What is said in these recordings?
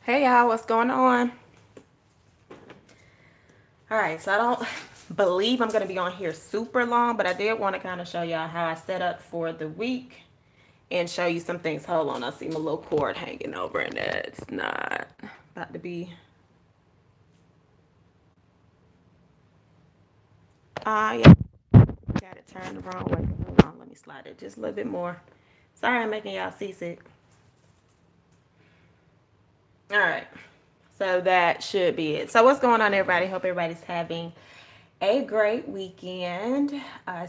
Hey y'all, what's going on? All right, so I don't believe I'm going to be on here super long, but I did want to kind of show y'all how I set up for the week and show you some things. Hold on, I see my little cord hanging over and that's not about to be. Yeah, got it turned the wrong way. Hold on, let me slide it just a little bit more. Sorry I'm making y'all seasick. All right, so that should be it. So what's going on, everybody? Hope everybody's having a great weekend.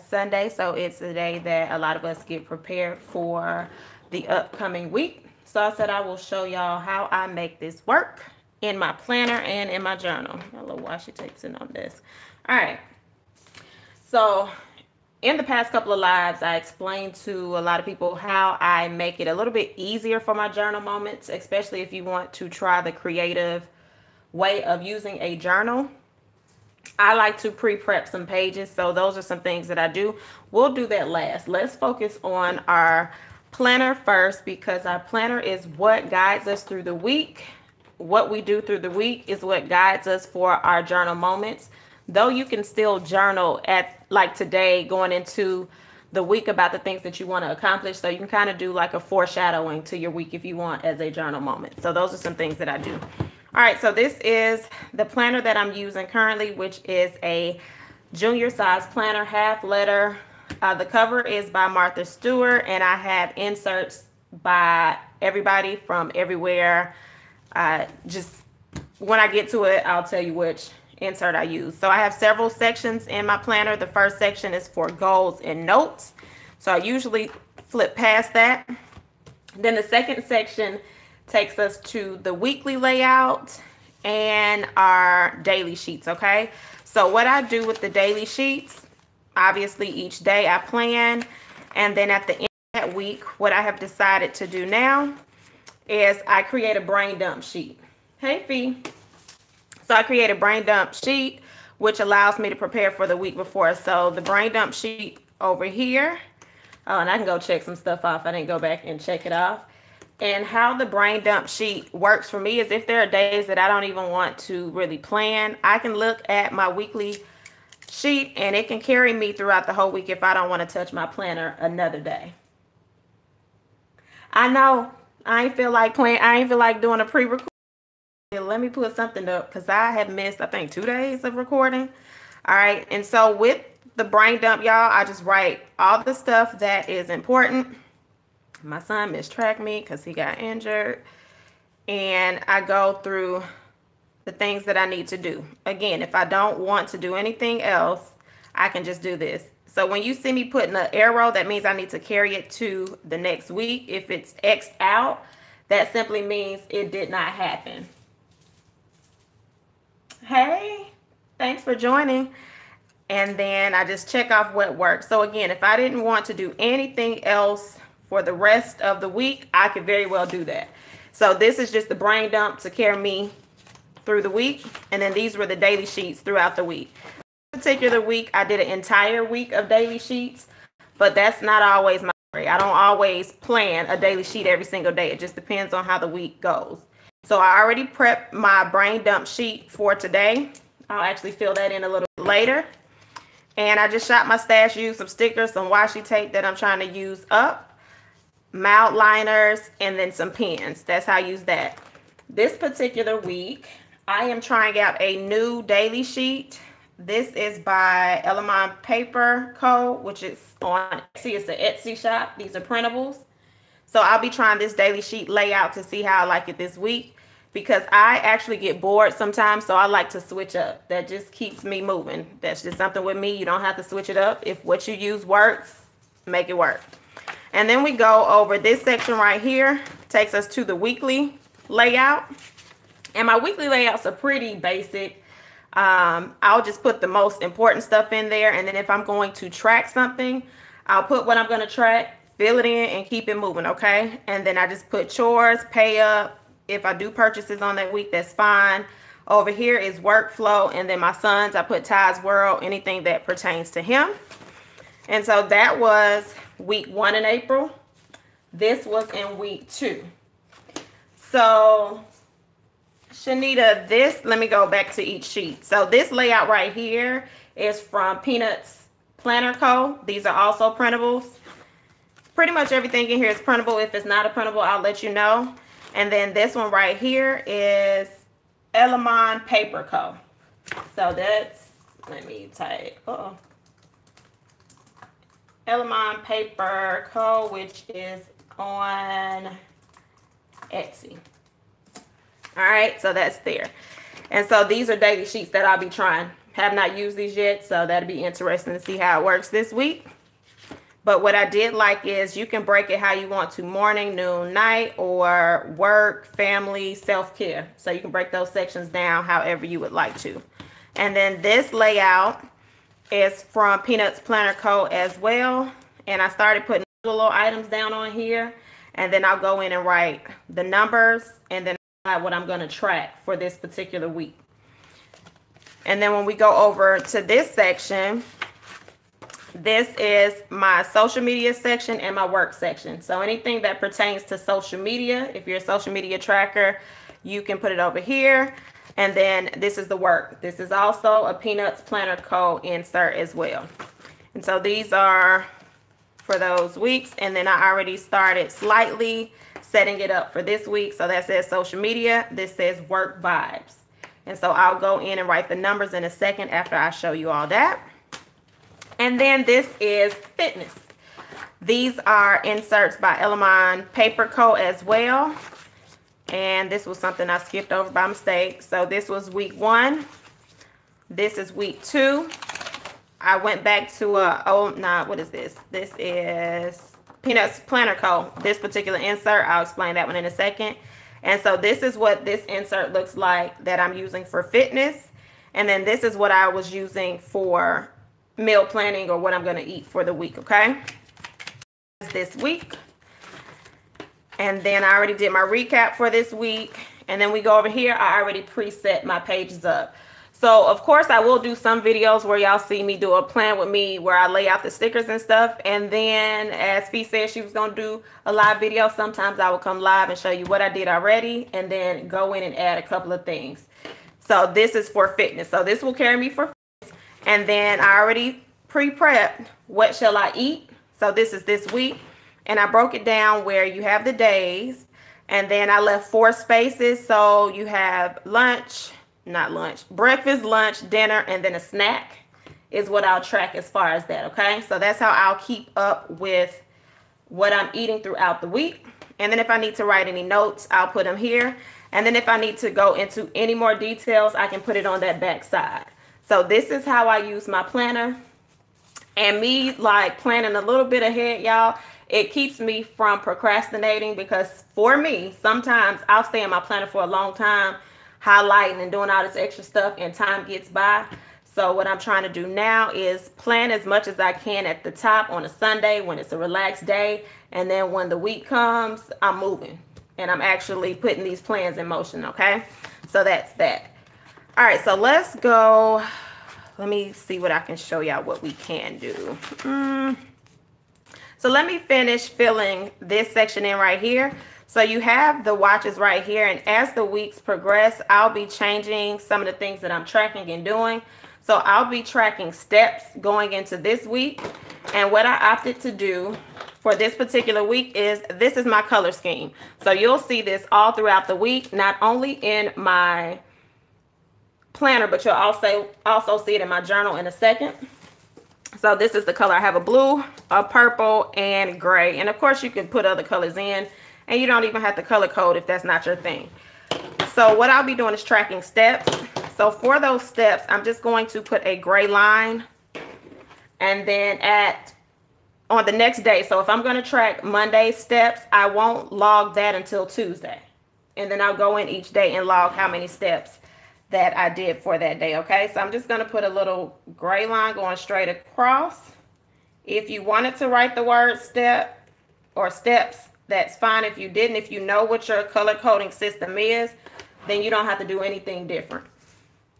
Sunday, so it's the day that a lot of us get prepared for the upcoming week. So I said I will show y'all how I make this work in my planner and in my journal. My little washi tape's in on this. All right. So in the past couple of lives, I explained to a lot of people how I make it a little bit easier for my journal moments, especially if you want to try the creative way of using a journal. I like to pre-prep some pages, so those are some things that I do. We'll do that last. Let's focus on our planner first, because our planner is what guides us through the week. What we do through the week is what guides us for our journal moments. Though you can still journal at, like today, going into the week about the things that you want to accomplish. So you can kind of do like a foreshadowing to your week if you want as a journal moment. So those are some things that I do. All right, so this is the planner that I'm using currently, which is a junior size planner, half letter. The cover is by Martha Stewart, and I have inserts by everybody from everywhere. Just when I get to it, I'll tell you which insert I use. So I have several sections in my planner. The first section is for goals and notes. So I usually flip past that. Then the second section takes us to the weekly layout and our daily sheets, okay? So what I do with the daily sheets, obviously each day I plan, and then at the end of that week, what I have decided to do now is I create a brain dump sheet. Hey, Fee. So I create a brain dump sheet, which allows me to prepare for the week before. So the brain dump sheet over here, oh, and I can go check some stuff off. I didn't go back and check it off. And how the brain dump sheet works for me is if there are days that I don't even want to really plan, I can look at my weekly sheet and it can carry me throughout the whole week if I don't want to touch my planner another day. I know I ain't feel like playing. I ain't feel like doing a pre-record. Let me put something up because I have missed, I think, 2 days of recording. All right. And so with the brain dump, y'all, I just write all the stuff that is important. My son mistracked me because he got injured. And I go through the things that I need to do. Again, if I don't want to do anything else, I can just do this. So when you see me putting an arrow, that means I need to carry it to the next week. If it's X'd out, that simply means it did not happen. Hey, thanks for joining. And then I just check off what works. So again, if I didn't want to do anything else for the rest of the week, I could very well do that. So this is just the brain dump to carry me through the week. And then these were the daily sheets throughout the week. This particular week, I did an entire week of daily sheets, but that's not always my way. I don't always plan a daily sheet every single day. It just depends on how the week goes. So I already prepped my brain dump sheet for today. I'll actually fill that in a little bit later. And I just shot my stash, used some stickers, some washi tape that I'm trying to use up, mild liners, and then some pens. That's how I use that. This particular week, I am trying out a new daily sheet. This is by Elamon Paper Co., which is on Etsy. It's an Etsy shop. These are printables. So I'll be trying this daily sheet layout to see how I like it this week, because I actually get bored sometimes, so I like to switch up. That just keeps me moving. That's just something with me. You don't have to switch it up. If what you use works, make it work. And then we go over this section right here, takes us to the weekly layout. And my weekly layouts are pretty basic. I'll just put the most important stuff in there. And then if I'm going to track something, I'll put what I'm going to track, fill it in, and keep it moving, okay? And then I just put chores, pay up. If I do purchases on that week, that's fine. Over here is workflow. And then my son's, I put Ty's World, anything that pertains to him. And so that was week 1 in April. This was in week 2. So Shanita, this, let me go back to each sheet. So this layout right here is from Peanuts Planner Co. These are also printables. Pretty much everything in here is printable. If it's not a printable, I'll let you know. And then this one right here is Elamon Paper Co. So that's, let me type, Elamon Paper Co., which is on Etsy. All right, so that's there. And so these are daily sheets that I'll be trying. Have not used these yet, so that'll be interesting to see how it works this week. But what I did like is you can break it how you want to, morning, noon, night, or work, family, self-care. So you can break those sections down however you would like to. And then this layout is from Peanuts Planner Co. as well. And I started putting little items down on here. And then I'll go in and write the numbers and then what I'm going to track for this particular week. And then when we go over to this section, this is my social media section and my work section. So anything that pertains to social media, if you're a social media tracker, you can put it over here. And then this is the work. This is also a Peanuts Planner Co. insert as well. And so these are for those weeks. And then I already started slightly setting it up for this week. So that says social media. This says work vibes. And so I'll go in and write the numbers in a second after I show you all that. And then this is fitness. These are inserts by Elamon Paper Co. as well. And this was something I skipped over by mistake. So this was week 1. This is week 2. I went back to what is this? This is Peanuts Planner Co. This particular insert, I'll explain that one in a second. And so this is what this insert looks like that I'm using for fitness. And then this is what I was using for meal planning or what I'm going to eat for the week, okay? This week. And then I already did my recap for this week. And then we go over here. I already preset my pages up. So, of course, I will do some videos where y'all see me do a plan with me where I lay out the stickers and stuff. And then, as Fee said she was going to do a live video, sometimes I will come live and show you what I did already and then go in and add a couple of things. So, this is for fitness. So, this will carry me for fitness. And then I already pre-prepped what shall I eat. So, this is this week. And I broke it down where you have the days. And then I left 4 spaces. So, you have breakfast, lunch, dinner, and then a snack is what I'll track as far as that, okay? So that's how I'll keep up with what I'm eating throughout the week. And then if I need to write any notes, I'll put them here. And then if I need to go into any more details, I can put it on that back side. So this is how I use my planner. And me like planning a little bit ahead, y'all, it keeps me from procrastinating because for me, sometimes I'll stay in my planner for a long time, highlighting and doing all this extra stuff and time gets by. So what I'm trying to do now is plan as much as I can at the top on a Sunday when it's a relaxed day. And then when the week comes, I'm moving and I'm actually putting these plans in motion. Okay. So that's that. All right. So let's go. Let me see what I can show y'all what we can do. So let me finish filling this section in right here. So you have the watches right here, and as the weeks progress, I'll be changing some of the things that I'm tracking and doing. So I'll be tracking steps going into this week. And what I opted to do for this particular week is this is my color scheme. So you'll see this all throughout the week, not only in my planner, but you'll also see it in my journal in a second. So this is the color. I have a blue, a purple, and gray. And of course you can put other colors in. And you don't even have to color code if that's not your thing. So what I'll be doing is tracking steps. So for those steps, I'm just going to put a gray line. And then on the next day, so if I'm going to track Monday's steps, I won't log that until Tuesday. And then I'll go in each day and log how many steps that I did for that day. Okay, so I'm just going to put a little gray line going straight across. If you wanted to write the word step or steps, that's fine. If you didn't, if you know what your color coding system is, then you don't have to do anything different.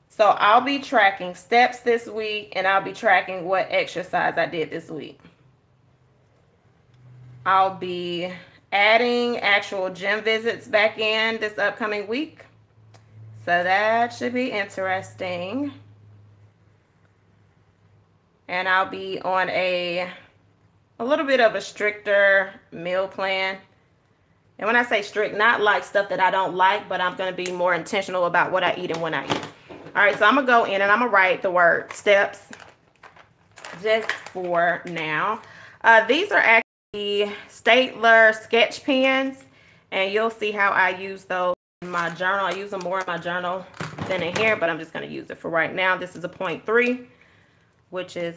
So I'll be tracking steps this week, and I'll be tracking what exercise I did this week. I'll be adding actual gym visits back in this upcoming week. So that should be interesting. And I'll be on a little bit of a stricter meal plan. And when I say strict, not like stuff that I don't like, but I'm going to be more intentional about what I eat and when I eat. All right, so I'm going to go in and I'm going to write the word steps just for now. These are actually Stapler sketch pens, and you'll see how I use those in my journal. I use them more in my journal than in here, but I'm just going to use it for right now. This is a 0.3, which is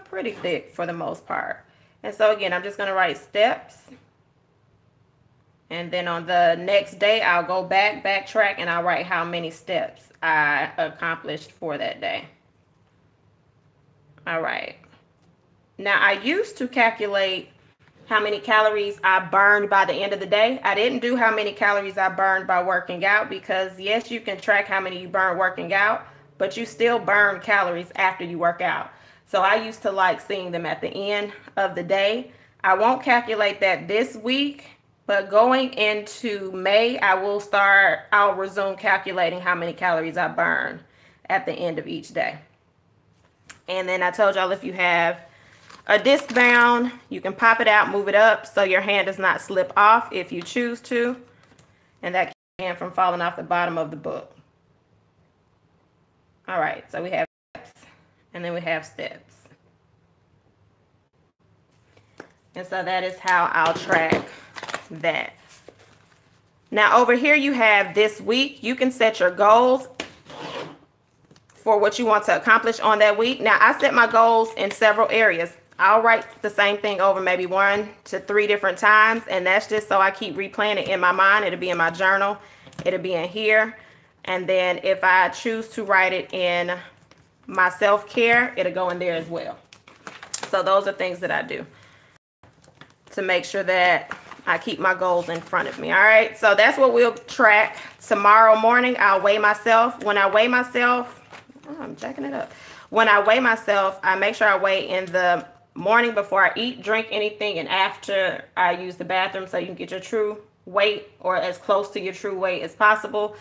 pretty thick for the most part. And so again, I'm just going to write steps. And then on the next day, I'll go backtrack, and I'll write how many steps I accomplished for that day. All right. Now, I used to calculate how many calories I burned by the end of the day. I didn't do how many calories I burned by working out, because yes, you can track how many you burn working out, but you still burn calories after you work out. So I used to like seeing them at the end of the day. I won't calculate that this week, but going into May, I'll resume calculating how many calories I burn at the end of each day. And then I told y'all, if you have a disc bound, you can pop it out, move it up so your hand does not slip off if you choose to. And that keeps your hand from falling off the bottom of the book. All right, so we have steps, and then we have steps. And so that is how I'll track that. Now over here you have this week. You can set your goals for what you want to accomplish on that week. Now I set my goals in several areas. I'll write the same thing over maybe 1 to 3 different times, and that's just so I keep replaying it in my mind. It'll be in my journal, it'll be in here, and then if I choose to write it in my self-care, it'll go in there as well. So those are things that I do to make sure that I keep my goals in front of me. All right, so that's what we'll track tomorrow morning. I'll weigh myself. When I weigh myself, I'm jacking it up. When I weigh myself, I make sure I weigh in the morning before I eat, drink anything, and after I use the bathroom, so you can get your true weight or as close to your true weight as possible.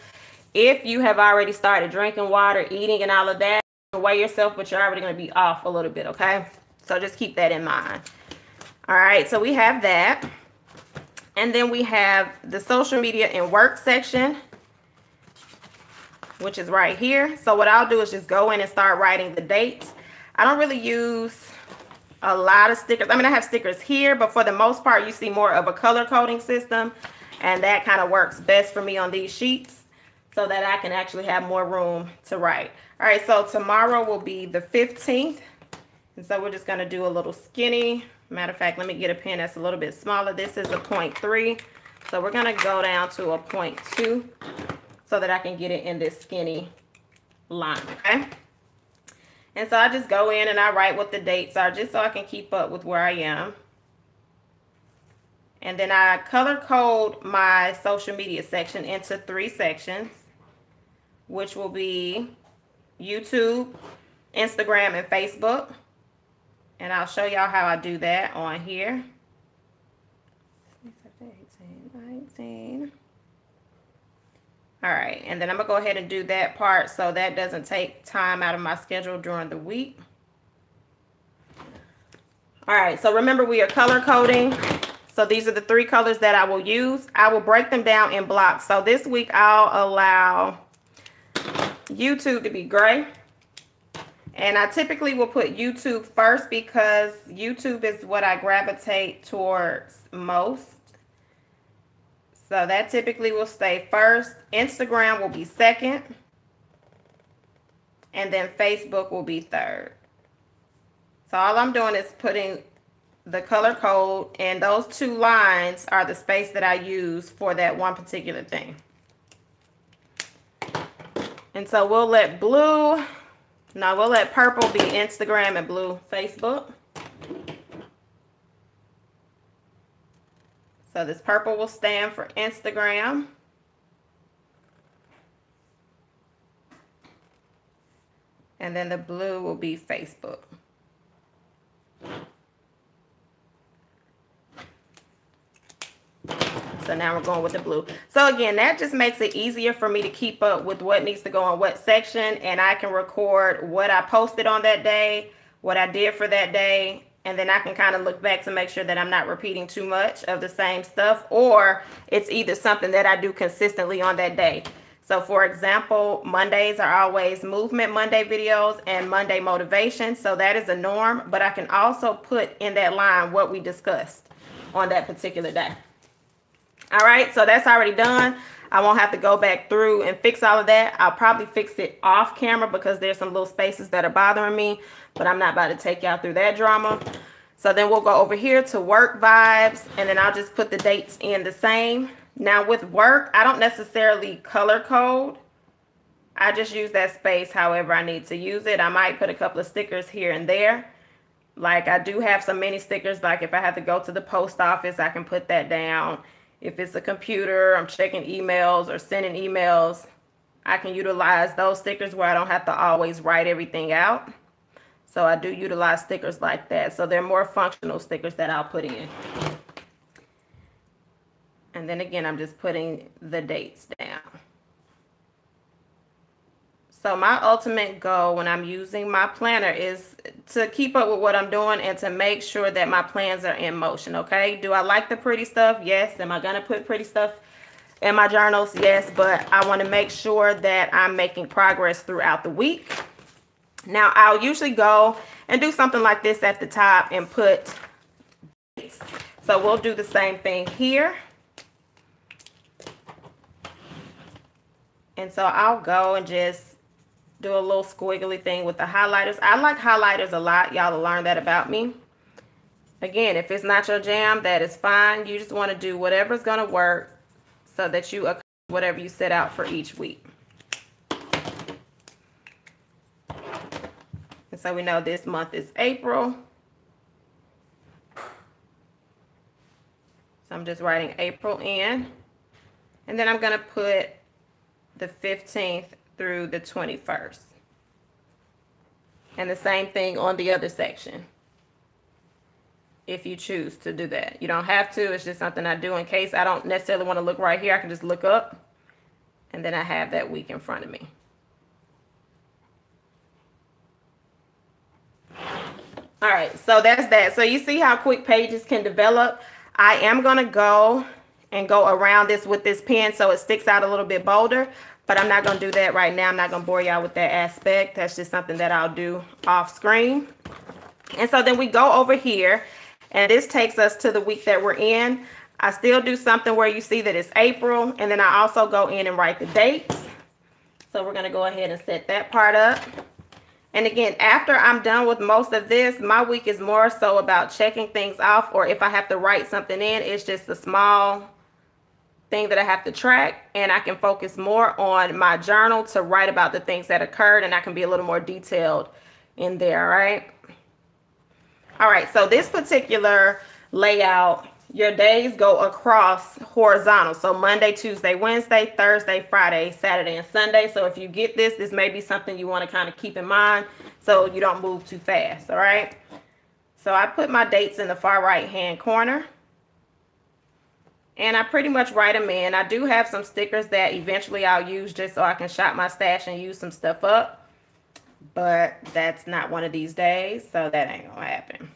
If you have already started drinking water, eating, and all of that, weigh yourself, but you're already going to be off a little bit, okay? So just keep that in mind. All right, so we have that. And then we have the social media and work section, which is right here. So what I'll do is just go in and start writing the dates. I don't really use a lot of stickers. I mean, I have stickers here, but for the most part, you see more of a color coding system. And that kind of works best for me on these sheets so that I can actually have more room to write. All right, so tomorrow will be the 15th. And so we're just going to do a little skinny. Matter of fact, let me get a pen that's a little bit smaller. This is a 0.3. So we're going to go down to a 0.2 so that I can get it in this skinny line, okay? And so I just go in and I write what the dates are just so I can keep up with where I am. And then I color code my social media section into 3 sections, which will be YouTube, Instagram, and Facebook. And I'll show y'all how I do that on here. 18, 19. All right, and then I'm gonna go ahead and do that part so that doesn't take time out of my schedule during the week. All right, so remember we are color coding. So these are the 3 colors that I will use. I will break them down in blocks. So this week I'll allow YouTube to be gray. And I typically will put YouTube first because YouTube is what I gravitate towards most. So that typically will stay first. Instagram will be second. And then Facebook will be third. So all I'm doing is putting the color code, and those 2 lines are the space that I use for that one particular thing. And so we'll let purple be Instagram and blue Facebook. So this purple will stand for Instagram. And then the blue will be Facebook. So So now we're going with the blue. So again, that just makes it easier for me to keep up with what needs to go on what section, and I can record what I posted on that day, what I did for that day, and then I can kind of look back to make sure that I'm not repeating too much of the same stuff, or it's either something that I do consistently on that day. So for example, Mondays are always Movement Monday videos and Monday motivation. So that is a norm, but I can also put in that line what we discussed on that particular day. All right, so that's already done. I won't have to go back through and fix all of that. I'll probably fix it off camera because there's some little spaces that are bothering me, but I'm not about to take y'all through that drama. So then we'll go over here to work vibes, and then I'll just put the dates in the same. Now with work, I don't necessarily color code. I just use that space however I need to use it. I might put a couple of stickers here and there. Like I do have some mini stickers, like if I have to go to the post office, I can put that down. If it's a computer, I'm checking emails or sending emails, I can utilize those stickers where I don't have to always write everything out. So I do utilize stickers like that. So they're more functional stickers that I'll put in. And then again, I'm just putting the dates down. So my ultimate goal when I'm using my planner is to keep up with what I'm doing and to make sure that my plans are in motion, okay? Do I like the pretty stuff? Yes. Am I going to put pretty stuff in my journals? Yes. But I want to make sure that I'm making progress throughout the week. Now, I'll usually go and do something like this at the top and put dates. So we'll do the same thing here. And so I'll go and just do a little squiggly thing with the highlighters. I like highlighters a lot. Y'all will learn that about me. Again, if it's not your jam, that is fine. You just want to do whatever's going to work so that you accomplish whatever you set out for each week. And so we know this month is April. So I'm just writing April in. And then I'm going to put the 15th through the 21st. And the same thing on the other section, if you choose to do that. You don't have to. It's just something I do in case I don't necessarily want to look right here. I can just look up, and then I have that week in front of me. All right, so that's that. So you see how quick pages can develop. I am going to go around this with this pen so it sticks out a little bit bolder. But I'm not going to do that right now. I'm not going to bore y'all with that aspect. That's just something that I'll do off screen. And so then we go over here, and this takes us to the week that we're in. I still do something where you see that it's April, and then I also go in and write the dates. So we're going to go ahead and set that part up. And again, after I'm done with most of this, my week is more so about checking things off, or if I have to write something in, it's just a small thing that I have to track, and I can focus more on my journal to write about the things that occurred, and I can be a little more detailed in there, right? All right, so this particular layout, your days go across horizontal. So Monday, Tuesday, Wednesday, Thursday, Friday, Saturday, and Sunday. So if you get this, this may be something you want to kind of keep in mind so you don't move too fast, all right? So I put my dates in the far right-hand corner. And I pretty much write them in. I do have some stickers that eventually I'll use just so I can shop my stash and use some stuff up. But that's not one of these days, so that ain't gonna happen.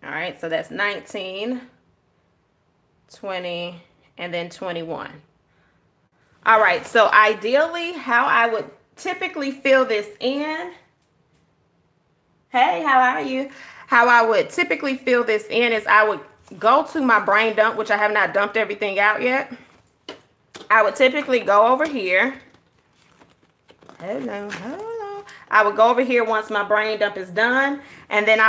All right, so that's 19, 20, and then 21. All right, so ideally how I would typically fill this in. Hey, how are you? How I would typically fill this in is I would go to my brain dump, which I have not dumped everything out yet. I would typically go over here. Hello. I would go over here once my brain dump is done, and then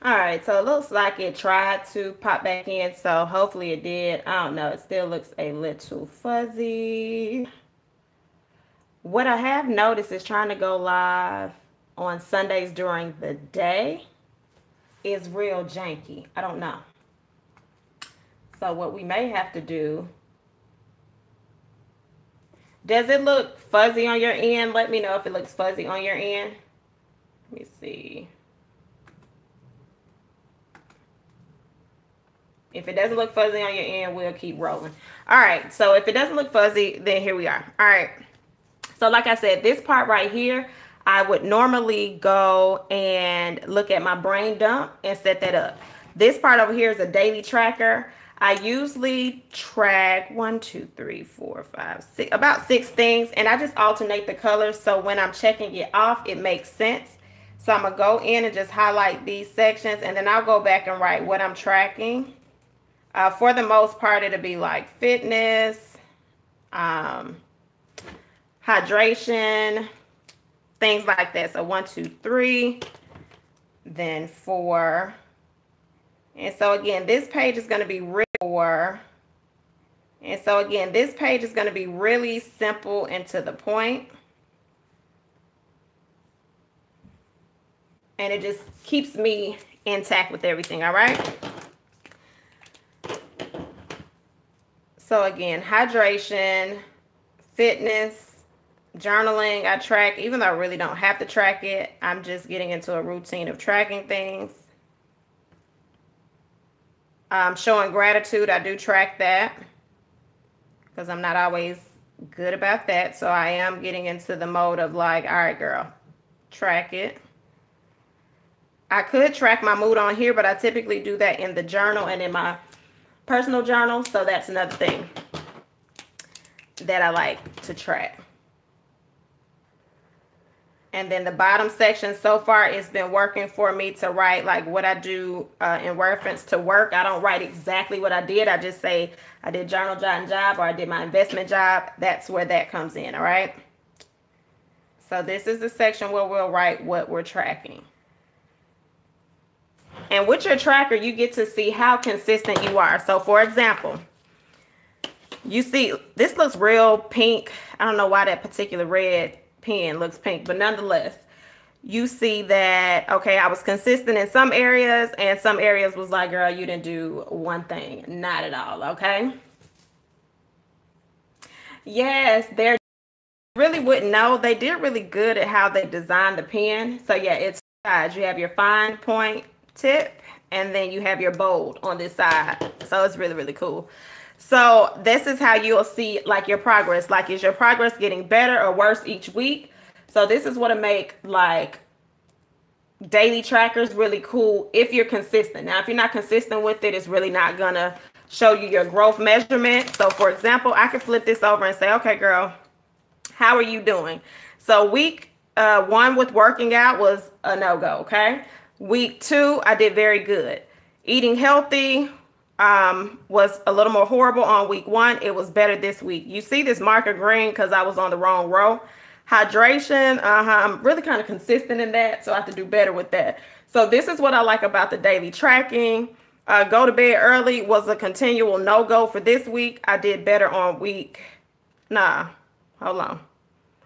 All right, so it looks like it tried to pop back in, so hopefully it did. I don't know, it still looks a little fuzzy. What I have noticed is trying to go live on Sundays during the day is real janky. I don't know. So what we may have to do, does it look fuzzy on your end? Let me know if it looks fuzzy on your end. Let me see. If it doesn't look fuzzy on your end, we'll keep rolling. All right, so if it doesn't look fuzzy, then here we are. All right, so like I said, this part right here, I would normally go and look at my brain dump and set that up. This part over here is a daily tracker. I usually track 1, 2, 3, 4, 5, 6, about 6 things, and I just alternate the colors so when I'm checking it off, it makes sense. So I'm gonna go in and just highlight these sections, and then I'll go back and write what I'm tracking. For the most part, it'll be like fitness, hydration, things like that. So 1, 2, 3, then 4. And so again, this page is going to be really 4. And so again, this page is going to be really simple and to the point. And it just keeps me intact with everything, all right? So again, hydration, fitness, journaling, I track, even though I really don't have to track it. I'm just getting into a routine of tracking things. Showing gratitude, I do track that because I'm not always good about that. So I am getting into the mode of like, all right, girl, track it. I could track my mood on here, but I typically do that in the journal and in my personal journal. So that's another thing that I like to track. And then the bottom section, so far it's been working for me to write like what I do in reference to work. I don't write exactly what I did. I just say I did Journal Jot and Jive, or I did my investment job. That's where that comes in, all right? So this is the section where we'll write what we're tracking. And with your tracker, you get to see how consistent you are. So for example, you see this looks real pink. I don't know why that particular red pen looks pink, but nonetheless, you see that, okay, I was consistent in some areas and some areas was like, girl, you didn't do one thing. Not at all, okay? Yes, they're really wouldn't know. They did really good at how they designed the pen. So yeah, it's sides. You have your fine point tip and then you have your bold on this side. So it's really, really cool. So this is how you'll see like your progress. Like, is your progress getting better or worse each week? So this is what to make like daily trackers really cool if you're consistent. Now, if you're not consistent with it, it's really not gonna show you your growth measurement. So for example, I could flip this over and say, okay, girl, how are you doing? So week 1 with working out was a no-go, okay? Week 2, I did very good. Eating healthy was a little more horrible on week 1. It was better this week. You see this marker green because I was on the wrong row. Hydration, I'm really kind of consistent in that, so I have to do better with that. So this is what I like about the daily tracking. Go to bed early was a continual no-go for this week. I did better on week, hold on.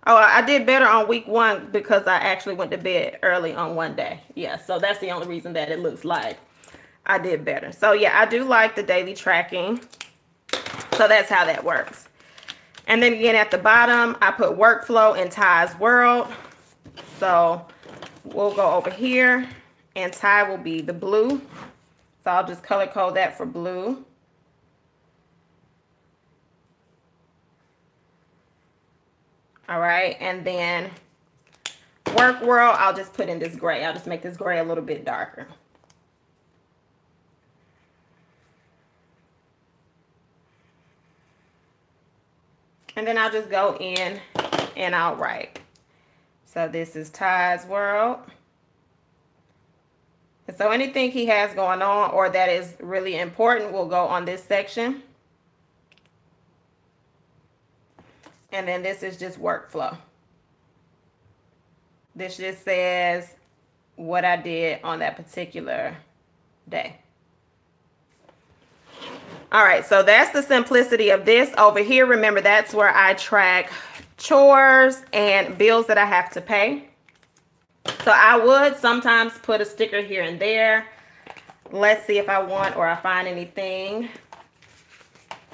Oh, I did better on week 1 because I actually went to bed early on one day. Yeah, so that's the only reason that it looks like I did better. So yeah, I do like the daily tracking. So that's how that works. And then again at the bottom, I put workflow in Ty's world. So we'll go over here and Ty will be the blue. So I'll just color code that for blue. All right, and then work world, I'll just put in this gray. I'll just make this gray a little bit darker. And then I'll just go in and I'll write. So this is Ty's world. And so anything he has going on or that is really important will go on this section. And then this is just workflow. This just says what I did on that particular day. All right, so that's the simplicity of this. Over here, remember, that's where I track chores and bills that I have to pay. So I would sometimes put a sticker here and there. Let's see if I want or I find anything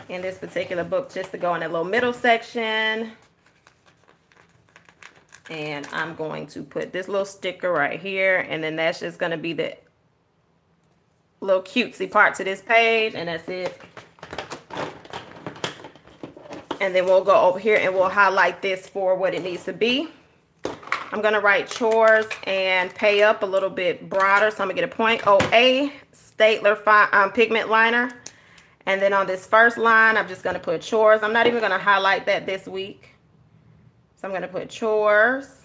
in this particular book just to go in that little middle section. And I'm going to put this little sticker right here, and then that's just going to be the little cutesy part to this page, and that's it. And then we'll go over here and we'll highlight this for what it needs to be. I'm going to write chores and pay up a little bit broader, so I'm going to get a point. OA Staedtler pigment liner. And then on this first line, I'm just going to put chores. I'm not even going to highlight that this week. So I'm going to put chores.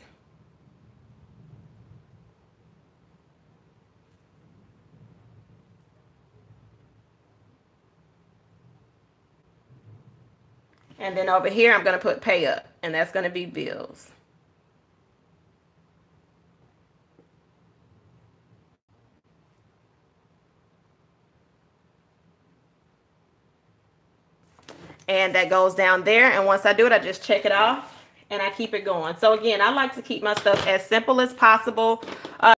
And then over here, I'm going to put pay up, and that's going to be bills. And that goes down there. And once I do it, I just check it off and I keep it going. So again, I like to keep my stuff as simple as possible.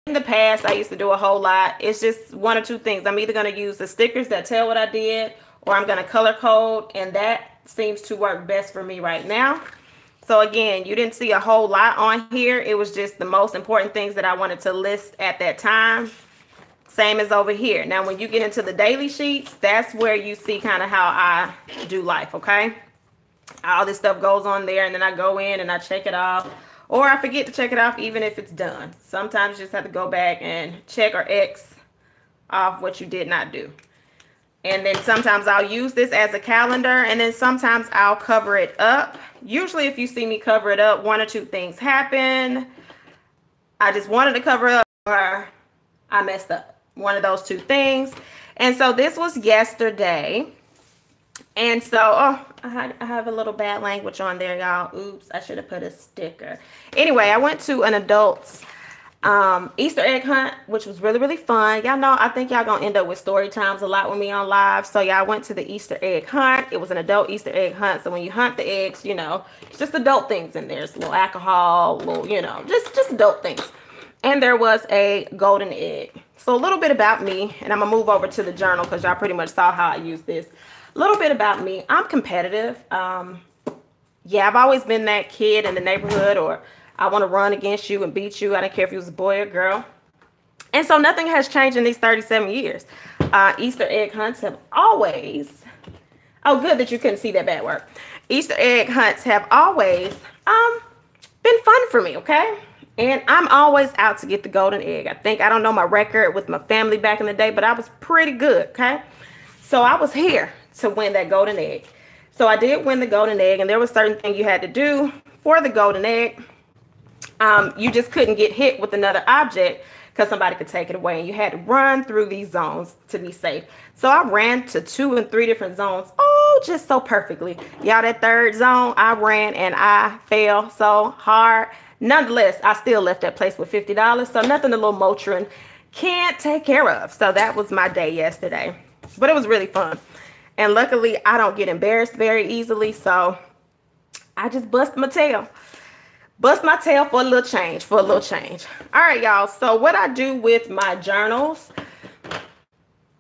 In the past, I used to do a whole lot. It's just one or two things. I'm either going to use the stickers that tell what I did, or I'm going to color code, and that seems to work best for me right now. So again, you didn't see a whole lot on here. It was just the most important things that I wanted to list at that time. Same as over here. Now, when you get into the daily sheets, that's where you see kind of how I do life, okay? All this stuff goes on there, and then I go in and I check it off. Or I forget to check it off even if it's done. Sometimes you just have to go back and check or X off what you did not do. And then sometimes I'll use this as a calendar, and then sometimes I'll cover it up. Usually if you see me cover it up, one or two things happen. I just wanted to cover it up, or I messed up. One of those two things. And so this was yesterday. And so, oh, I have a little bad language on there, y'all. Oops, I should have put a sticker. Anyway, I went to an adult's Easter egg hunt, which was really, really fun. Y'all know, I think y'all gonna end up with story times a lot with me on live. So y'all went to the Easter egg hunt. It was an adult Easter egg hunt. So when you hunt the eggs, you know, it's just adult things in there. It's a little alcohol, little, you know, just adult things. And there was a golden egg. So a little bit about me, and I'm gonna move over to the journal because y'all pretty much saw how I use this. A little bit about me. I'm competitive. Yeah, I've always been that kid in the neighborhood, or I want to run against you and beat you. I don't care if you was a boy or girl. And so nothing has changed in these 37 years. Easter egg hunts have always, oh, good that you couldn't see that bad work. Easter egg hunts have always been fun for me, okay? And I'm always out to get the golden egg. I don't know my record with my family back in the day, but I was pretty good, okay? So I was here to win that golden egg. So I did win the golden egg, and there was certain things you had to do for the golden egg. You just couldn't get hit with another object because somebody could take it away, and you had to run through these zones to be safe. So I ran to 2 and 3 different zones, oh, just so perfectly. Y'all, that third zone, I ran and I fell so hard. Nonetheless, I still left that place with $50, so nothing a little Motrin can't take care of. So that was my day yesterday, but it was really fun. And luckily, I don't get embarrassed very easily, so I just bust my tail. Bust my tail for a little change, All right, y'all, so what I do with my journals,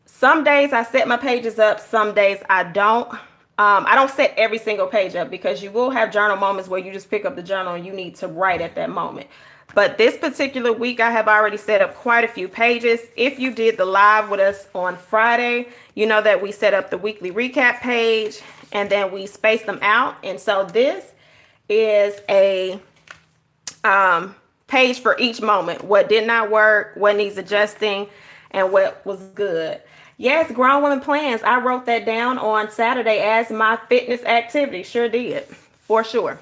some days I set my pages up, some days I don't. I don't set every single page up because you will have journal moments where you just pick up the journal and you need to write at that moment. But this particular week, I have already set up quite a few pages. If you did the live with us on Friday, you know that we set up the weekly recap page and then we space them out. And so this is a page for each moment. What did not work, what needs adjusting, and what was good. Yes, Grown Women Plans. I wrote that down on Saturday as my fitness activity. Sure did, for sure.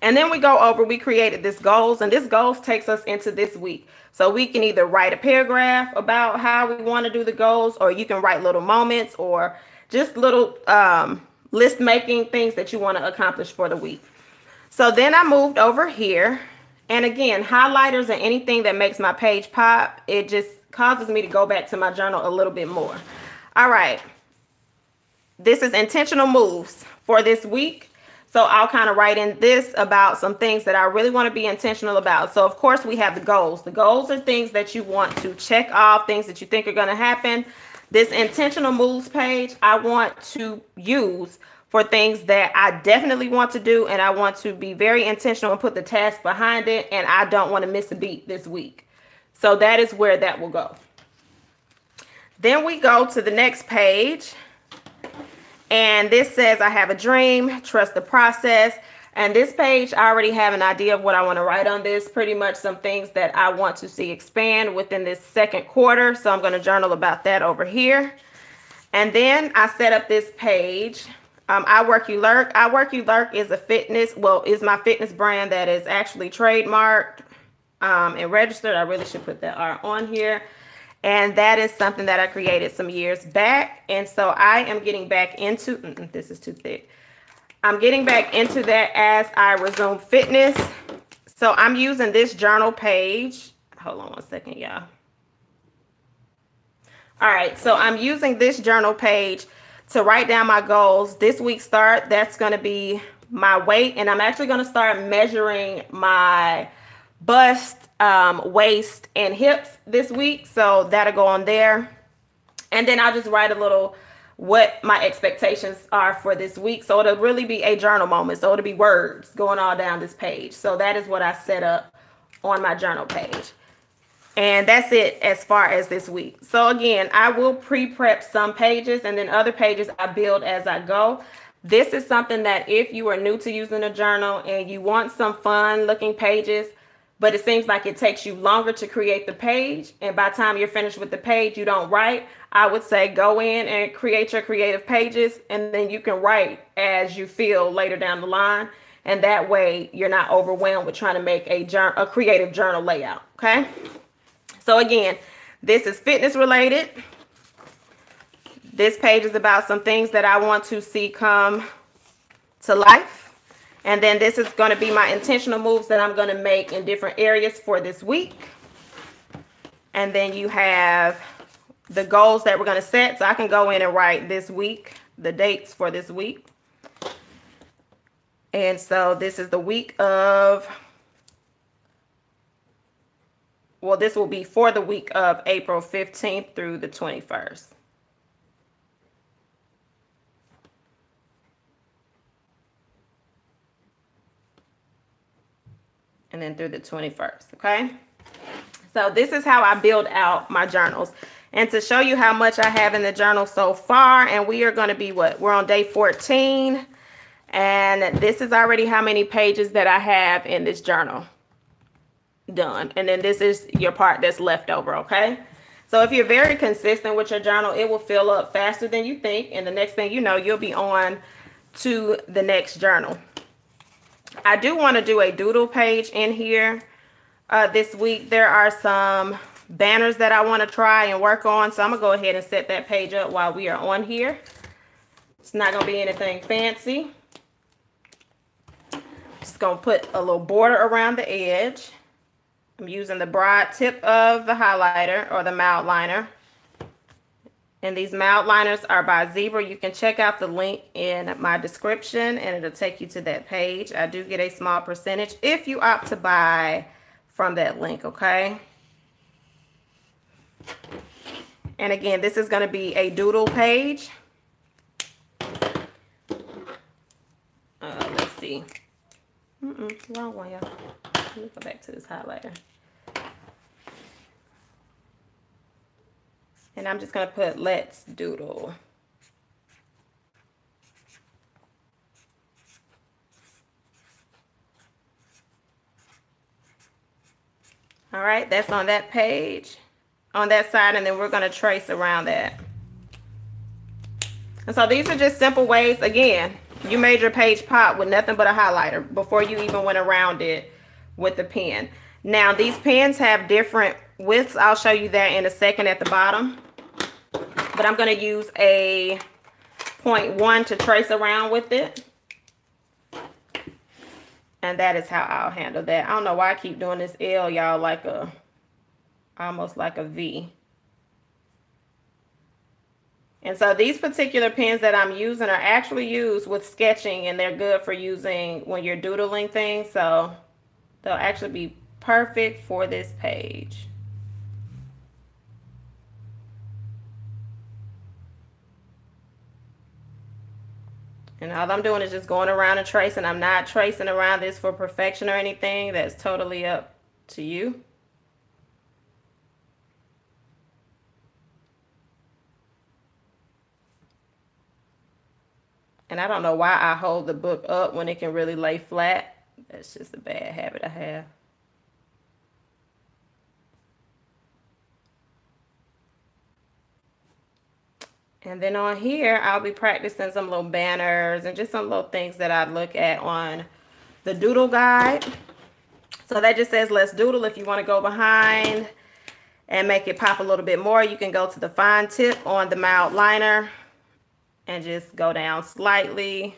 And then we created this goals, and this goals takes us into this week. So we can either write a paragraph about how we want to do the goals, or you can write little moments or just little list making things that you want to accomplish for the week. So then I moved over here And again, highlighters and anything that makes my page pop, it just causes me to go back to my journal a little bit more. All right. This is intentional moves for this week. So I'll kind of write in this about some things that I really want to be intentional about. So of course we have the goals. The goals are things that you want to check off, things that you think are going to happen. This intentional moves page, I want to use for things that I definitely want to do, and I want to be very intentional and put the task behind it, and I don't want to miss a beat this week. So that is where that will go. Then we go to the next page, and this says, I have a dream, trust the process. And this page, I already have an idea of what I want to write on this, pretty much some things that I want to see expand within this second quarter. So I'm going to journal about that over here. And then I set up this page. I Work You Lurk. I Work You Lurk is a fitness, well, is my fitness brand that is actually trademarked and registered. I really should put that R on here. And that is something that I created some years back. And so I am getting back into, this is too thick. I'm getting back into that as I resume fitness. So I'm using this journal page. Hold on one second, y'all. All right, so I'm using this journal page to write down my goals. This week's start, that's going to be my weight, and I'm actually going to start measuring my bust, waist, and hips this week. So that'll go on there. And then I'll just write a little what my expectations are for this week. So it'll really be a journal moment. So it'll be words going all down this page. So that is what I set up on my journal page. And that's it as far as this week. So again, I will pre-prep some pages, and then other pages I build as I go. This is something that if you are new to using a journal and you want some fun looking pages, but it seems like it takes you longer to create the page, and by the time you're finished with the page, you don't write, I would say go in and create your creative pages, and then you can write as you feel later down the line. And that way you're not overwhelmed with trying to make a creative journal layout, okay? So again, this is fitness related. This page is about some things that I want to see come to life. And then this is going to be my intentional moves that I'm going to make in different areas for this week. And then you have the goals that we're going to set. So I can go in and write this week, the dates for this week. And so this is the week of, well, this will be for the week of April 15th through the 21st. And then through the 21st, okay? So this is how I build out my journals. And to show you how much I have in the journal so far, and we are going to be we're on day 14. And this is already how many pages that I have in this journal done. And then this is your part that's left over, okay? So if you're very consistent with your journal, it will fill up faster than you think. And the next thing you know, you'll be on to the next journal. I do want to do a doodle page in here this week. There are some banners that I want to try and work on. So I'm going to go ahead and set that page up while we are on here. It's not going to be anything fancy. Just going to put a little border around the edge. I'm using the broad tip of the highlighter or the mild liner. And these mild liners are by Zebra. You can check out the link in my description and it'll take you to that page. I do get a small percentage if you opt to buy from that link, okay? And again, this is going to be a doodle page. Let's see. Wrong one, y'all. Let me go back to this highlighter. And I'm just going to put let's doodle. All right, that's on that page, on that side, and then we're going to trace around that. And so these are just simple ways. Again, you made your page pop with nothing but a highlighter before you even went around it with the pen. Now, these pens have different widths. I'll show you that in a second at the bottom. But I'm going to use a 0.1 to trace around with it. And that is how I'll handle that. I don't know why I keep doing this L, y'all, like almost like a V. And so these particular pens that I'm using are actually used with sketching, and they're good for using when you're doodling things. So they'll actually be perfect for this page. And all I'm doing is just going around and tracing. I'm not tracing around this for perfection or anything. That's totally up to you. And I don't know why I hold the book up when it can really lay flat. That's just a bad habit I have. And then on here, I'll be practicing some little banners and just some little things that I look at on the doodle guide. So that just says, let's doodle. If you want to go behind and make it pop a little bit more, you can go to the fine tip on the mild liner and just go down slightly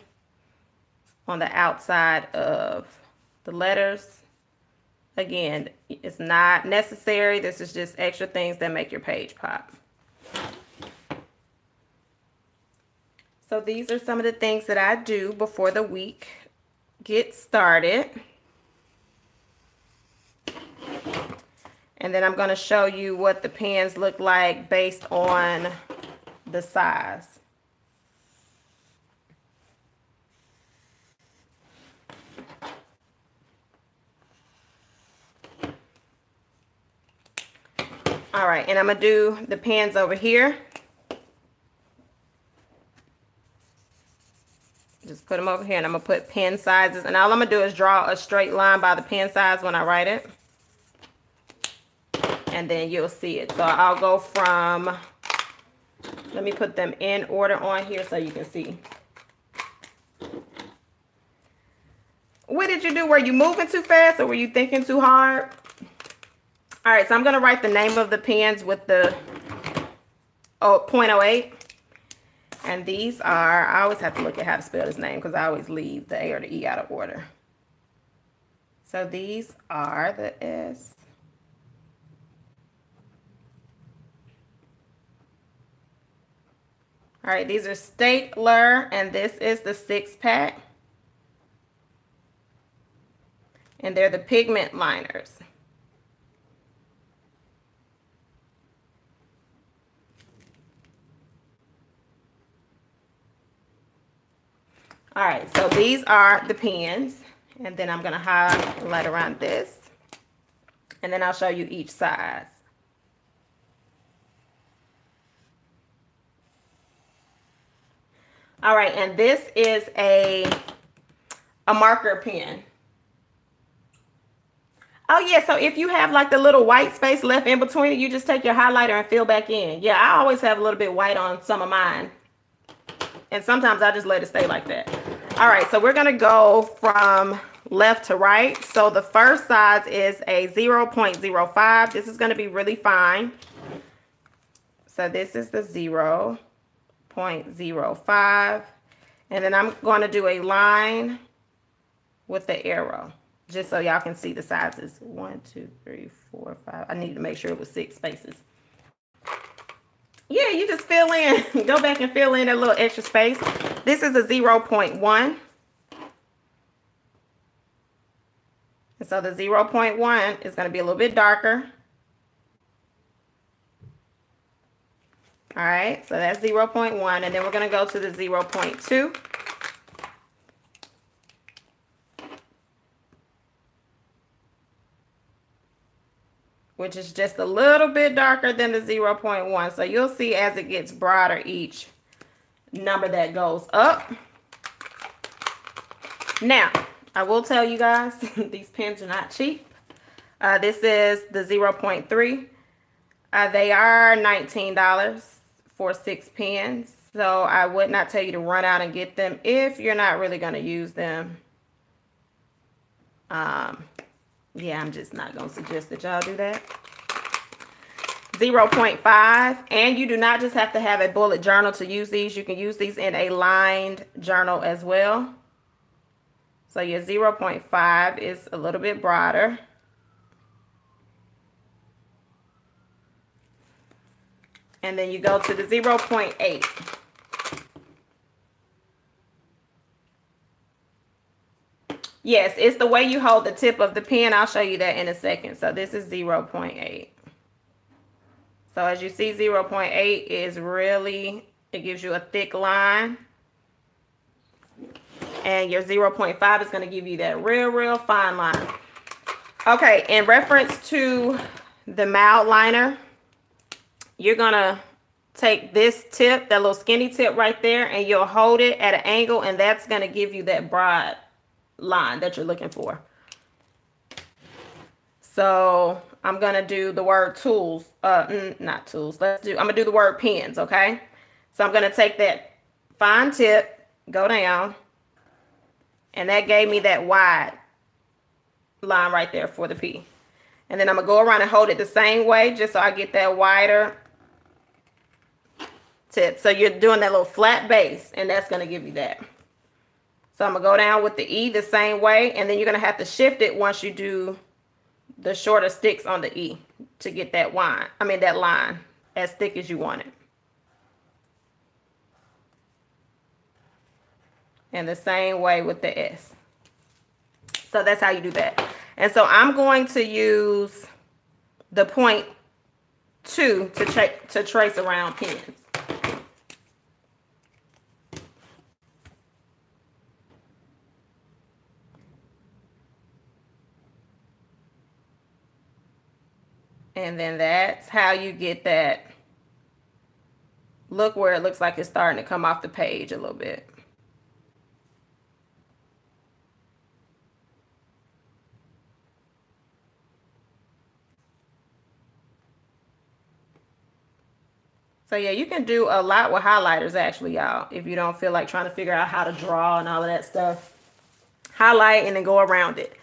on the outside of the letters. Again, it's not necessary. This is just extra things that make your page pop. So these are some of the things that I do before the week gets started. And then I'm going to show you what the pens look like based on the size. All right, and I'm going to do the pens over here. Just put them over here, and I'm going to put pen sizes. And all I'm going to do is draw a straight line by the pen size when I write it. And then you'll see it. So I'll go from, let me put them in order on here so you can see. What did you do? Were you moving too fast or were you thinking too hard? All right, so I'm going to write the name of the pens with the 0.08. And these are, I always have to look at how to spell this name because I always leave the A or the E out of order. So these are the S. All right, these are Stapler, and this is the 6-pack. And they're the pigment liners. All right, so these are the pens, and then I'm going to highlight around this, and then I'll show you each size. All right, and this is a marker pen. Oh yeah, so if you have like the little white space left in between it, you just take your highlighter and fill back in. Yeah, I always have a little bit white on some of mine. And sometimes I just let it stay like that. All right, so we're going to go from left to right. So the first size is a 0.05. This is going to be really fine. So this is the 0.05. And then I'm going to do a line with the arrow, just so y'all can see the sizes. 1, 2, 3, 4, 5. I need to make sure it was 6 spaces. Yeah, you just fill in, go back and fill in a little extra space. This is a 0.1. And so the 0.1 is going to be a little bit darker. All right, so that's 0.1. And then we're going to go to the 0.2. Which is just a little bit darker than the 0.1. So you'll see as it gets broader, each number that goes up. Now, I will tell you guys, these pens are not cheap. This is the 0.3. They are $19 for 6 pens. So I would not tell you to run out and get them if you're not really going to use them. Yeah, I'm just not going to suggest that y'all do that. 0.5. And you do not just have to have a bullet journal to use these. You can use these in a lined journal as well. So your 0.5 is a little bit broader. And then you go to the 0.8. Yes, it's the way you hold the tip of the pen. I'll show you that in a second. So this is 0.8. So as you see, 0.8 is really, it gives you a thick line. And your 0.5 is going to give you that real fine line. Okay, in reference to the mild liner, you're going to take this tip, that little skinny tip right there, and you'll hold it at an angle, and that's going to give you that broad line that you're looking for. So I'm going to do the word tools, not tools. I'm going to do the word pens, okay? So I'm going to take that fine tip, go down, and that gave me that wide line right there for the P. And then I'm going to go around and hold it the same way just so I get that wider tip. So you're doing that little flat base, and that's going to give you that. So I'm going to go down with the E the same way, and then you're going to have to shift it once you do the shorter sticks on the E to get that that line as thick as you want it. And the same way with the S. So that's how you do that. And so I'm going to use the 0.2 to trace around pens. And then that's how you get that look where it looks like it's starting to come off the page a little bit. So yeah, you can do a lot with highlighters actually, y'all. If you don't feel like trying to figure out how to draw and all of that stuff, highlight and then go around it.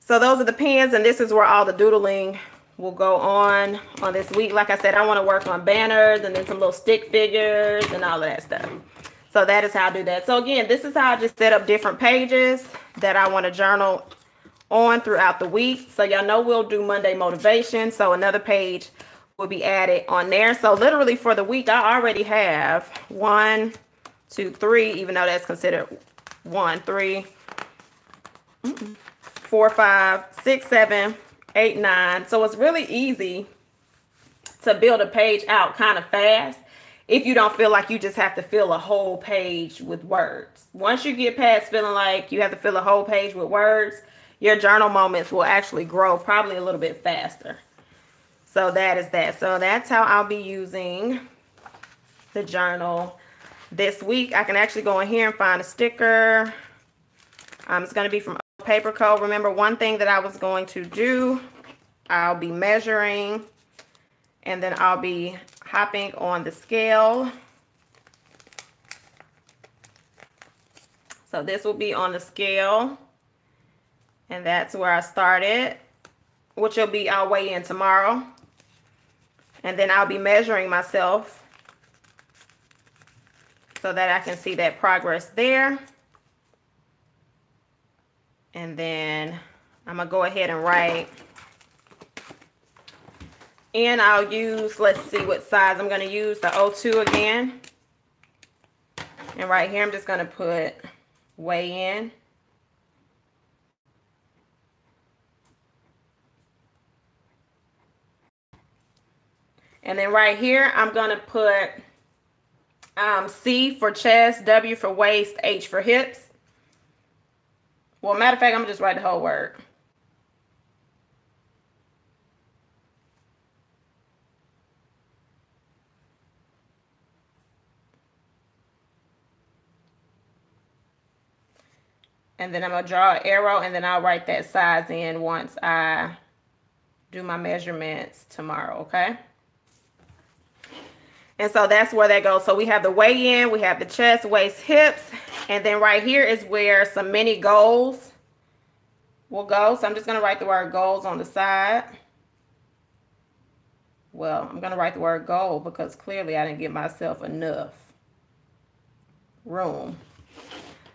So those are the pens, and this is where all the doodling will go on this week. Like I said, I want to work on banners and then some little stick figures and all of that stuff. So that is how I do that. So again, this is how I just set up different pages that I want to journal on throughout the week. So y'all know we'll do Monday motivation. So another page will be added on there. So literally for the week, I already have 1, 2, 3, even though that's considered 1, 3, 4, 5, 6, 7, 8, 9. So it's really easy to build a page out kind of fast if you don't feel like you just have to fill a whole page with words. Once you get past feeling like you have to fill a whole page with words, your journal moments will actually grow probably a little bit faster. So that is that. So that's how I'll be using the journal this week. I can actually go in here and find a sticker. It's going to be from Paper Co. Remember, one thing that I was going to do, I'll be measuring, and then I'll be hopping on the scale. So this will be on the scale, and that's where I started, which will be, I'll weigh in tomorrow. And then I'll be measuring myself so that I can see that progress there. And then I'm going to go ahead and write. And I'll use, let's see what size. I'm going to use the 02 again. And right here, I'm just going to put weigh in. And then right here, I'm going to put C for chest, W for waist, H for hips. Well, matter of fact, I'm going to just write the whole word. And then I'm going to draw an arrow, and then I'll write that size in once I do my measurements tomorrow, okay? And so that's where that goes. So we have the weigh in, we have the chest, waist, hips, and then right here is where some mini goals will go. So I'm just going to write the word goals on the side. Well, I'm going to write the word goal because clearly I didn't give myself enough room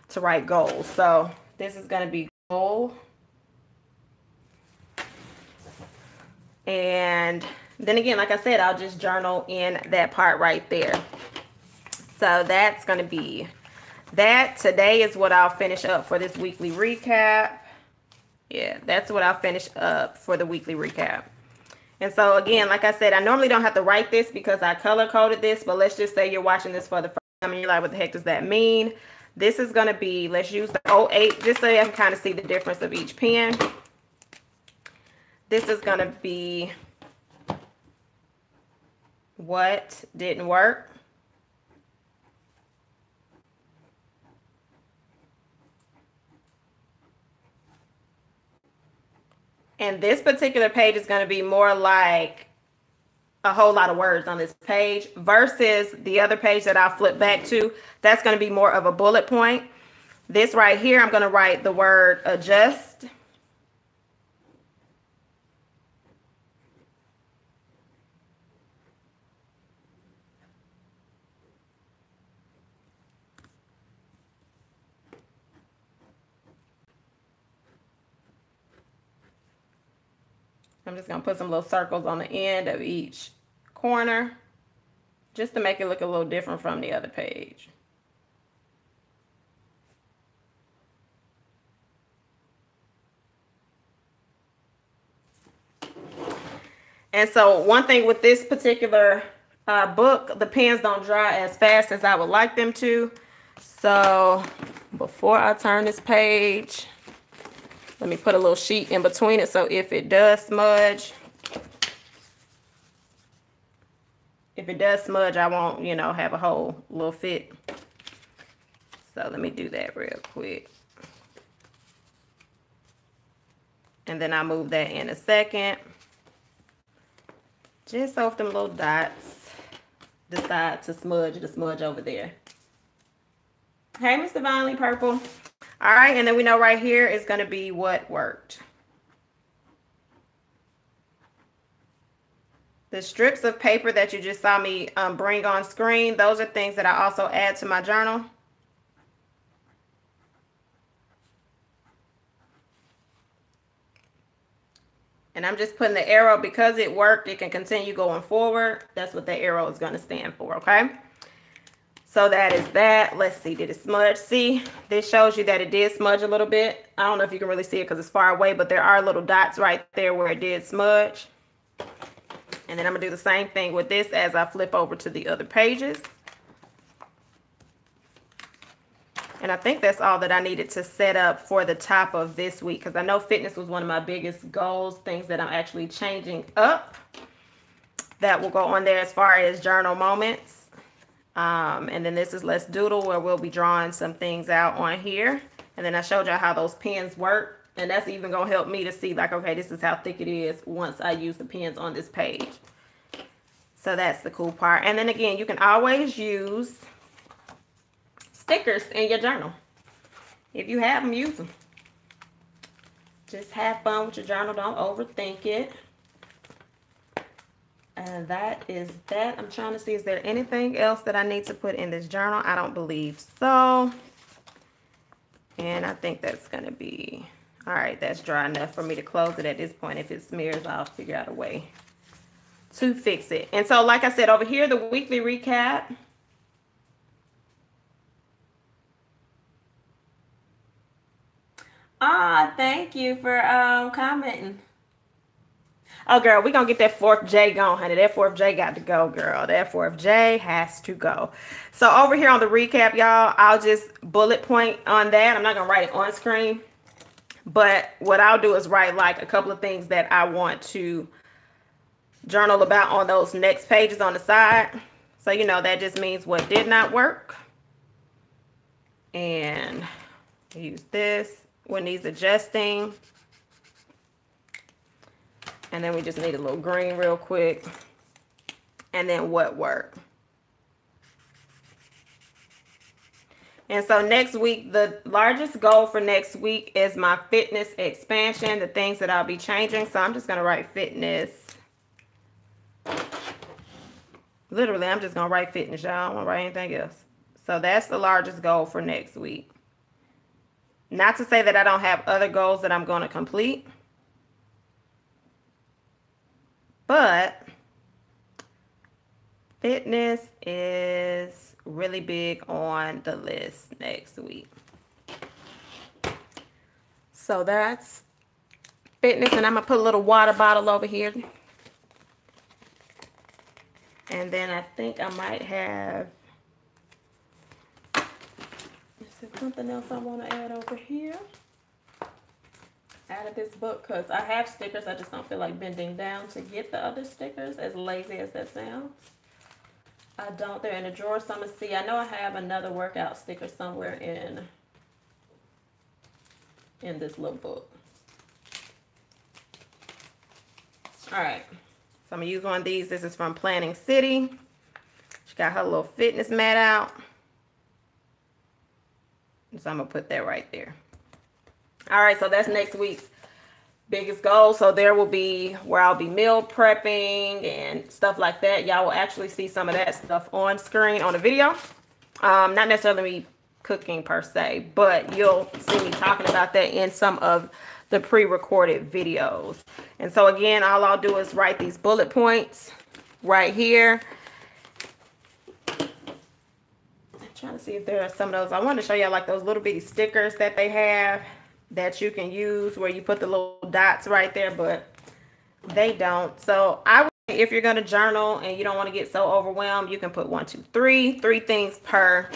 to write goals. So This is going to be goal. And then again, like I said, I'll just journal in that part right there. So that's going to be that. Today is what I'll finish up for this weekly recap. Yeah, that's what I'll finish up for the weekly recap. And so again, like I said, I normally don't have to write this because I color coded this, but let's just say you're watching this for the first time and you're like, what the heck does that mean? This is going to be, let's use the 08 just so you can kind of see the difference of each pen. This is going to be what didn't work. And this particular page is going to be more like a whole lot of words on this page versus the other page that I'll flip back to. That's going to be more of a bullet point. This right here, I'm going to write the word adjust. I'm just going to put some little circles on the end of each corner just to make it look a little different from the other page. And so one thing with this particular book, the pens don't dry as fast as I would like them to. So before I turn this page, let me put a little sheet in between it so if it does smudge, I won't, you know, have a whole little fit. So let me do that real quick. And then I'll move that in a second. Just so if them little dots decide to smudge, it'll smudge over there. Hey, Mr. Vinely Purple. All right, and then we know right here is going to be what worked. The strips of paper that you just saw me bring on screen, those are things that I also add to my journal. And I'm just putting the arrow because it worked. It can continue going forward. That's what the arrow is going to stand for, okay? So that is that. Let's see, did it smudge? See, this shows you that it did smudge a little bit. I don't know if you can really see it because it's far away, but there are little dots right there where it did smudge. And then I'm going to do the same thing with this as I flip over to the other pages. And I think that's all that I needed to set up for the top of this week, because I know fitness was one of my biggest goals, things that I'm actually changing up that will go on there as far as journal moments. And then this is Let's Doodle, where we'll be drawing some things out on here. And then I showed y'all how those pens work. And that's even going to help me to see, like, okay, this is how thick it is once I use the pens on this page. So that's the cool part. And then again, you can always use stickers in your journal. If you have them, use them. Just have fun with your journal. Don't overthink it. And that is that. I'm trying to see, is there anything else that I need to put in this journal? I don't believe so. And I think that's going to be, all right, that's dry enough for me to close it at this point. If it smears, I'll figure out a way to fix it. And so, like I said, over here, the weekly recap. Ah, thank you for commenting. Oh, girl, we're going to get that 4th J going, honey. That 4th J got to go, girl. That 4th J has to go. So over here on the recap, y'all, I'll just bullet point on that. I'm not going to write it on screen. But what I'll do is write like a couple of things that I want to journal about on those next pages on the side. So, you know, that just means what did not work. And use this. What needs adjusting. And then we just need a little green real quick. And then what worked. And so next week, the largest goal for next week is my fitness expansion, the things that I'll be changing. So I'm just going to write fitness. Literally, I'm just going to write fitness, y'all. I don't want to write anything else. So that's the largest goal for next week. Not to say that I don't have other goals that I'm going to complete, but fitness is really big on the list next week. So that's fitness, and I'm going to put a little water bottle over here. And then I think I might have, is there something else I want to add over here? Out of this book, because I have stickers. I just don't feel like bending down to get the other stickers, as lazy as that sounds. I don't. They're in a drawer, so I'm going to see. I know I have another workout sticker somewhere in this little book. All right. So I'm going to use one of these. This is from Planning City. She got her little fitness mat out. So I'm going to put that right there. All right, so that's next week's biggest goal. So there will be where I'll be meal prepping and stuff like that. Y'all will actually see some of that stuff on screen on the video. Not necessarily me cooking per se, but you'll see me talking about that in some of the pre-recorded videos. And so again, all I'll do is write these bullet points right here. I'm trying to see if there are some of those. I want to show y'all like those little bitty stickers that they have that you can use where you put the little dots right there, but they don't. So I would say if you're going to journal and you don't want to get so overwhelmed, you can put 1, 2, 3 things per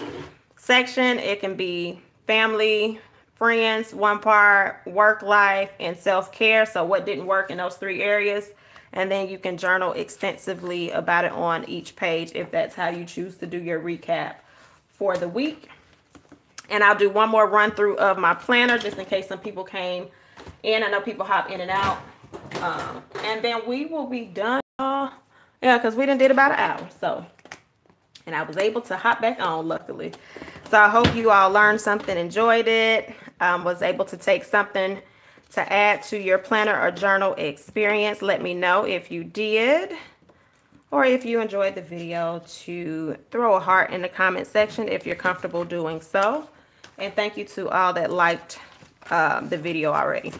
section. It can be family, friends, one part, work life, and self-care. So what didn't work in those 3 areas. And then you can journal extensively about it on each page if that's how you choose to do your recap for the week. And I'll do one more run through of my planner just in case some people came in. I know people hop in and out. And then we will be done. Yeah, because we done did about an hour. So, and I was able to hop back on, luckily. So I hope you all learned something, enjoyed it, was able to take something to add to your planner or journal experience. Let me know if you did, or if you enjoyed the video, to throw a heart in the comment section if you're comfortable doing so. And thank you to all that liked the video already.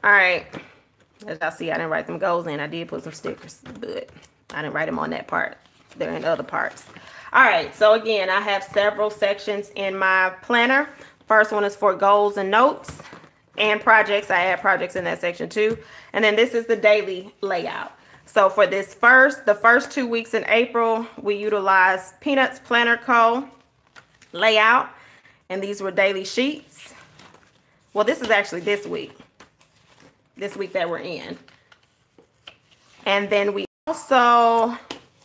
All right. As y'all see, I didn't write them goals in. I did put some stickers, but I didn't write them on that part. They're in other parts. All right. So again, I have several sections in my planner. First one is for goals and notes and projects. I add projects in that section too. And then this is the daily layout. So for the first 2 weeks in April, we utilized Peanuts Planner Co. layout. And these were daily sheets. Well, this is actually this week that we're in. And then we also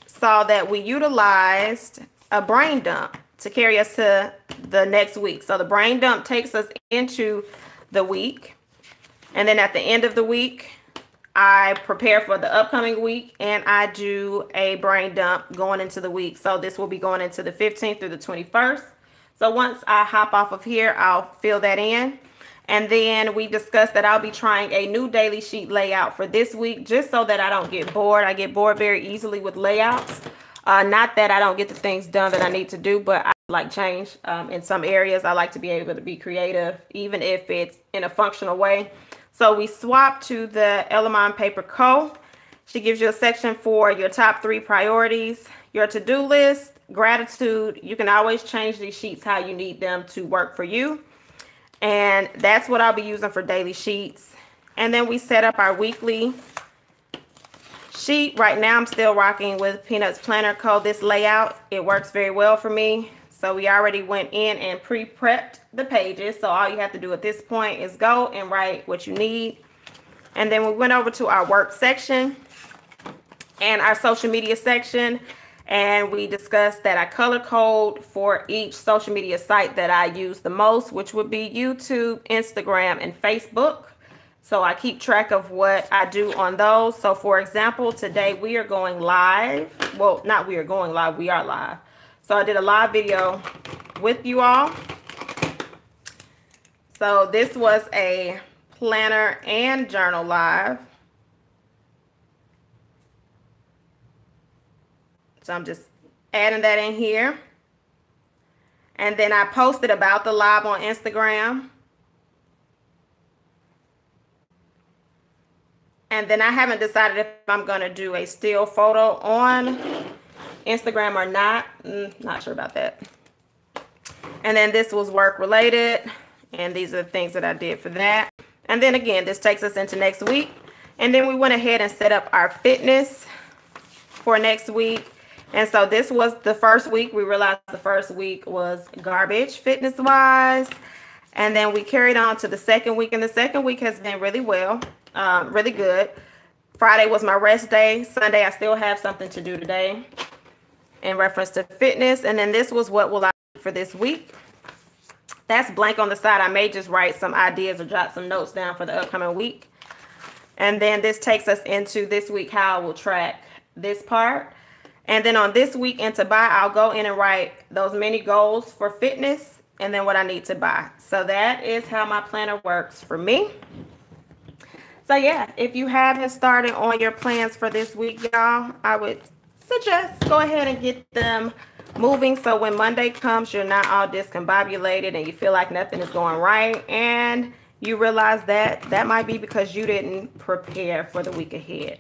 saw that we utilized a brain dump to carry us to the next week. So the brain dump takes us into the week. And then at the end of the week, I prepare for the upcoming week and I do a brain dump going into the week. So this will be going into the 15th through the 21st. So once I hop off of here, I'll fill that in. And then we discussed that I'll be trying a new daily sheet layout for this week, just so that I don't get bored. I get bored very easily with layouts. Not that I don't get the things done that I need to do, but I like change in some areas. I like to be able to be creative, even if it's in a functional way. So we swapped to the Elamon Paper Co. She gives you a section for your top 3 priorities, your to-do list, gratitude. You can always change these sheets how you need them to work for you. And that's what I'll be using for daily sheets. And then we set up our weekly sheet. Right now I'm still rocking with Peanuts Planner Co. This layout, it works very well for me. So we already went in and pre-prepped the pages. So all you have to do at this point is go and write what you need. And then we went over to our work section and our social media section. And we discussed that I color code for each social media site that I use the most, which would be YouTube, Instagram, and Facebook. So I keep track of what I do on those. So for example, today we are going live. Well, not we are going live, we are live. So I did a live video with you all. So this was a planner and journal live. So I'm just adding that in here. And then I posted about the live on Instagram. And then I haven't decided if I'm going to do a still photo on Instagram or not. Not sure about that. And then this was work related. And these are the things that I did for that. And then again, this takes us into next week. And then we went ahead and set up our fitness for next week. And so this was the first week. We realized the first week was garbage fitness wise. And then we carried on to the second week. And the second week has been really well, really good. Friday was my rest day. Sunday, I still have something to do today in reference to fitness. And then this was what will I do for this week. That's blank on the side. I may just write some ideas or jot some notes down for the upcoming week. And then this takes us into this week, how I will track this part. And then on this week and to buy, I'll go in and write those mini goals for fitness and then what I need to buy. So that is how my planner works for me. So yeah, if you haven't started on your plans for this week, y'all, I would suggest go ahead and get them moving. So when Monday comes, you're not all discombobulated and you feel like nothing is going right. And you realize that that might be because you didn't prepare for the week ahead.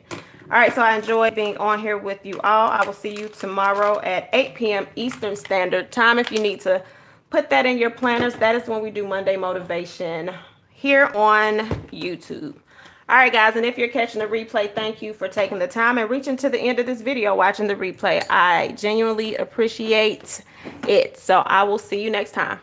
All right, so I enjoyed being on here with you all. I will see you tomorrow at 8 p.m. Eastern Standard Time. If you need to put that in your planners, that is when we do Monday Motivation here on YouTube. All right, guys, and if you're catching the replay, thank you for taking the time and reaching to the end of this video, watching the replay. I genuinely appreciate it. So I will see you next time.